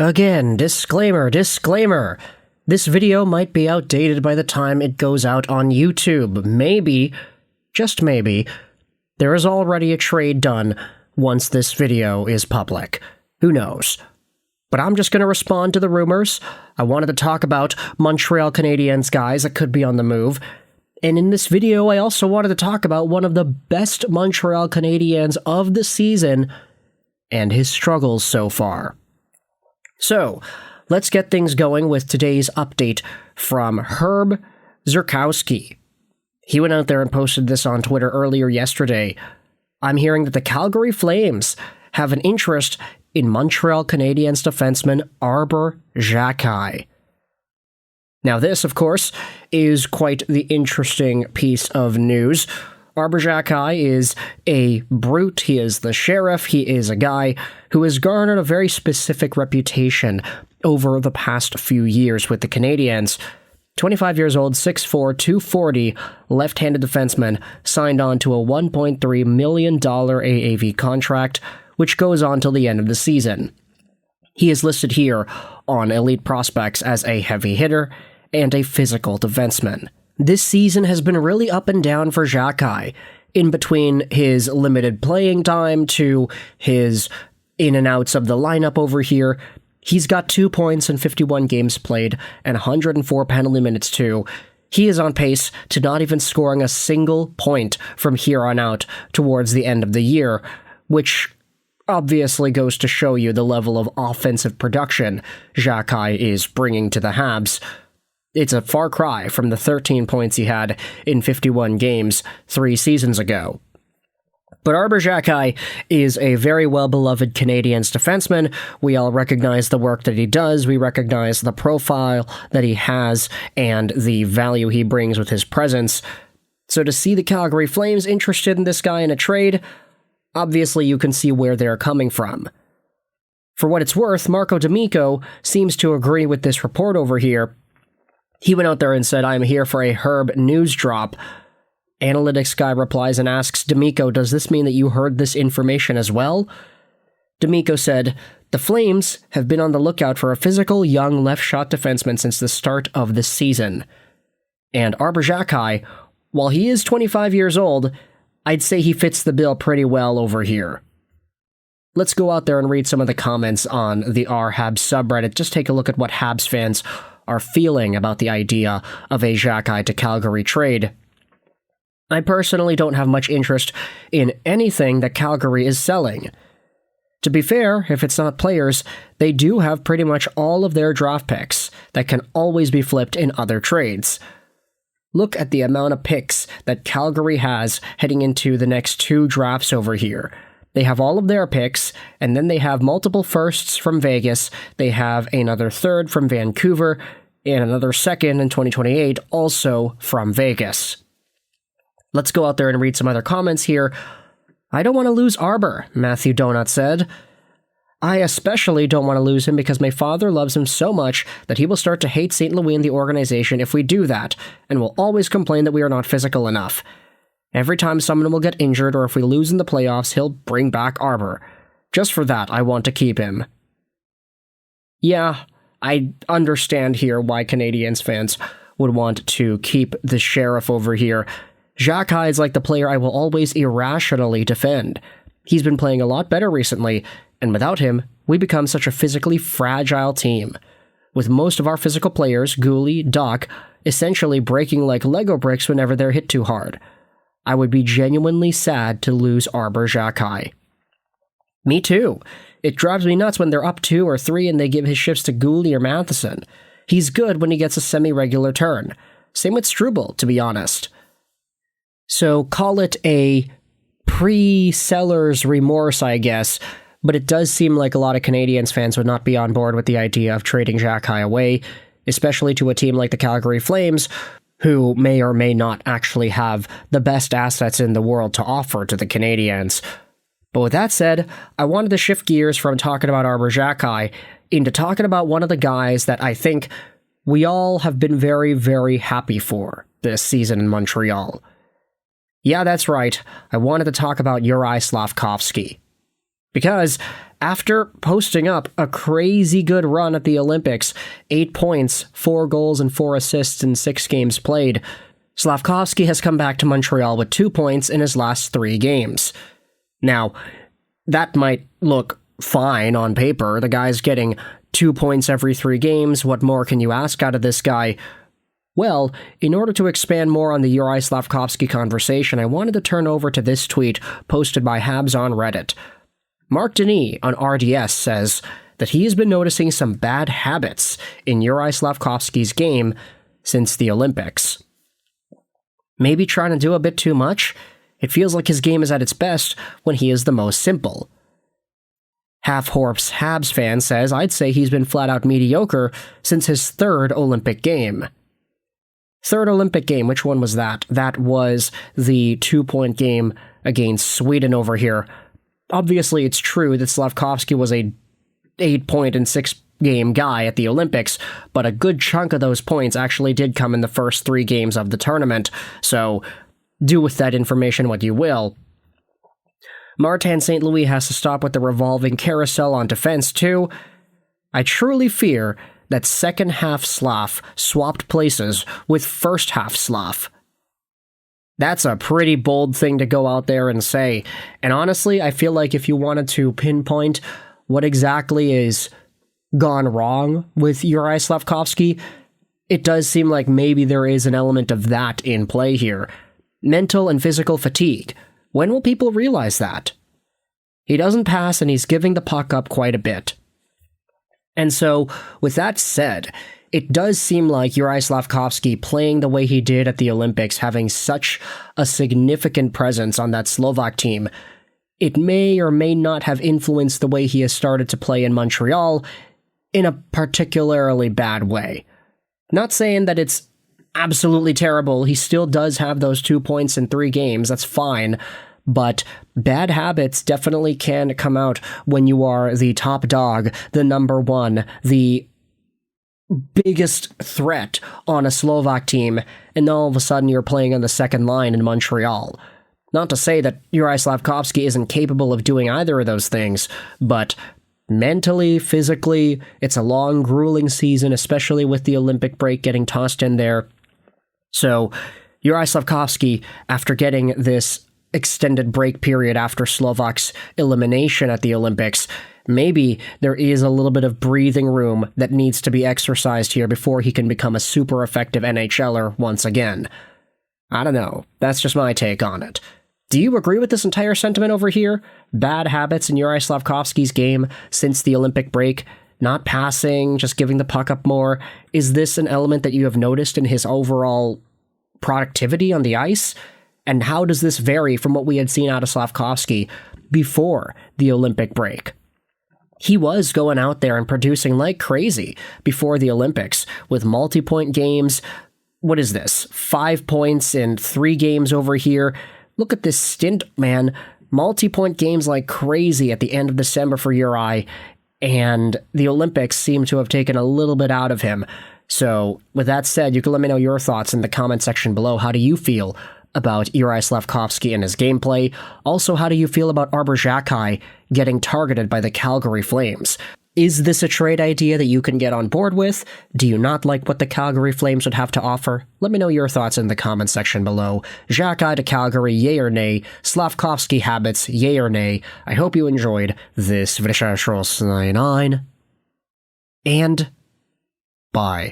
Again, disclaimer. This video might be outdated by the time it goes out on YouTube. Maybe, just maybe, there is already a trade done once this video is public. Who knows? But I'm just going to respond to the rumors. I wanted to talk about Montreal Canadiens guys that could be on the move. And in this video, I also wanted to talk about one of the best Montreal Canadiens of the season and his struggles so far. So, let's get things going with today's update from Arber Xhekaj. He went out there and posted this on Twitter earlier yesterday. I'm hearing that the Calgary Flames have an interest in Montreal Canadiens defenseman Arber Xhekaj. Now this, of course, is quite the interesting piece of news. Arber Xhekaj is a brute, he is the sheriff, he is a guy who has garnered a very specific reputation over the past few years with the Canadiens. 25 years old, 6'4", 240, left-handed defenseman, signed on to a $1.3 million AAV contract, which goes on till the end of the season. He is listed here on Elite Prospects as a heavy hitter and a physical defenseman. This season has been really up and down for Xhekaj, in between his limited playing time to his in and outs of the lineup over here. He's got 2 points in 51 games played and 104 penalty minutes too. He is on pace to not even scoring a single point from here on out towards the end of the year, which obviously goes to show you the level of offensive production Xhekaj is bringing to the Habs. It's a far cry from the 13 points he had in 51 games 3 seasons ago. But Arber Xhekaj is a very well-beloved Canadiens defenseman. We all recognize the work that he does. We recognize the profile that he has and the value he brings with his presence. So to see the Calgary Flames interested in this guy in a trade, obviously you can see where they're coming from. For what it's worth, Marco D'Amico seems to agree with this report over here. He went out there and said, "I'm here for a Herb news drop." Analytics guy replies and asks D'Amico, "Does this mean that you heard this information as well?" D'Amico said, "The Flames have been on the lookout for a physical, young left-shot defenseman since the start of the season." And Arber Xhekaj, while he is 25 years old, I'd say he fits the bill pretty well over here. Let's go out there and read some of the comments on the Habs subreddit. Just take a look at what Habs fans are feeling about the idea of a Xhekaj to Calgary trade. I personally don't have much interest in anything that Calgary is selling. To be fair, if it's not players, they do have pretty much all of their draft picks that can always be flipped in other trades. Look at the amount of picks that Calgary has heading into the next 2 drafts over here. They have all of their picks, and then they have multiple firsts from Vegas, they have another third from Vancouver, and another second in 2028 also from Vegas. Let's go out there and read some other comments here. "I don't want to lose Arber," Matthew Donut said. "I especially don't want to lose him because my father loves him so much that he will start to hate St. Louis and the organization if we do that, and will always complain that we are not physical enough. Every time someone will get injured or if we lose in the playoffs, he'll bring back Arber. Just for that, I want to keep him." Yeah, I understand here why Canadiens fans would want to keep the sheriff over here. Xhekaj is like the player I will always irrationally defend. He's been playing a lot better recently, and without him, we become such a physically fragile team. With most of our physical players, Gooley, Doc, essentially breaking like Lego bricks whenever they're hit too hard. I would be genuinely sad to lose Arber Xhekaj. Me too. It drives me nuts when they're up 2 or 3 and they give his shifts to Gooley or Matheson. He's good when he gets a semi-regular turn. Same with Struble, to be honest. So call it a pre-seller's remorse, I guess, but it does seem like a lot of Canadiens fans would not be on board with the idea of trading Xhekaj away, especially to a team like the Calgary Flames, who may or may not actually have the best assets in the world to offer to the Canadiens. But with that said, I wanted to shift gears from talking about Arber Xhekaj into talking about one of the guys that I think we all have been very, very happy for this season in Montreal. Yeah, that's right. I wanted to talk about Juraj Slafkovsky. Because after posting up a crazy good run at the Olympics, 8 points, 4 goals, and 4 assists in 6 games played, Slafkovsky has come back to Montreal with 2 points in his last 3 games. Now, that might look fine on paper. The guy's getting 2 points every 3 games. What more can you ask out of this guy? Well, in order to expand more on the Juraj Slafkovsky conversation, I wanted to turn over to this tweet posted by Habs on Reddit. Martone on RDS says that he has been noticing some bad habits in Juraj Slafkovsky's game since the Olympics. Maybe trying to do a bit too much? It feels like his game is at its best when he is the most simple. Half-Horp's Habs fan says, I'd say he's been flat-out mediocre since his 3rd Olympic game. 3rd Olympic game, which one was that? That was the 2-point game against Sweden over here. Obviously, it's true that Slafkovsky was a 8-point and 6-game guy at the Olympics, but a good chunk of those points actually did come in the first 3 games of the tournament, so do with that information what you will. Martin St. Louis has to stop with the revolving carousel on defense, too. I truly fear that second-half Slav swapped places with first-half Slav. That's a pretty bold thing to go out there and say, and honestly, I feel like if you wanted to pinpoint what exactly is gone wrong with Juraj Slafkovsky, it does seem like maybe there is an element of that in play here. Mental and physical fatigue. When will people realize that? He doesn't pass and he's giving the puck up quite a bit. And so, with that said, it does seem like Juraj Slafkovsky playing the way he did at the Olympics, having such a significant presence on that Slovak team, it may or may not have influenced the way he has started to play in Montreal in a particularly bad way. Not saying that it's absolutely terrible, he still does have those 2 points in 3 games, that's fine, but bad habits definitely can come out when you are the top dog, the number 1, the biggest threat on a Slovak team, and all of a sudden you're playing on the second line in Montreal. Not to say that Juraj Slafkovsky isn't capable of doing either of those things, but mentally, physically, it's a long, grueling season, especially with the Olympic break getting tossed in there. So, Juraj Slafkovsky, after getting this extended break period after Slovak's elimination at the Olympics, maybe there is a little bit of breathing room that needs to be exercised here before he can become a super effective NHLer once again. I don't know. That's just my take on it. Do you agree with this entire sentiment over here? Bad habits in Juraj Slafkovsky's game since the Olympic break? Not passing, just giving the puck up more? Is this an element that you have noticed in his overall productivity on the ice? And how does this vary from what we had seen out of Slafkovsky before the Olympic break? He was going out there and producing like crazy before the Olympics with multi-point games. What is this? 5 points in 3 games over here. Look at this stint, man. Multi-point games like crazy at the end of December for Juraj, and the Olympics seem to have taken a little bit out of him. So, with that said, you can let me know your thoughts in the comment section below. How do you feel about Juraj Slafkovsky and his gameplay? Also, how do you feel about Arber Xhekaj getting targeted by the Calgary Flames? Is this a trade idea that you can get on board with? Do you not like what the Calgary Flames would have to offer? Let me know your thoughts in the comment section below. Xhekaj to Calgary, yay or nay? Slafkovsky habits, yay or nay? I hope you enjoyed this video, and bye.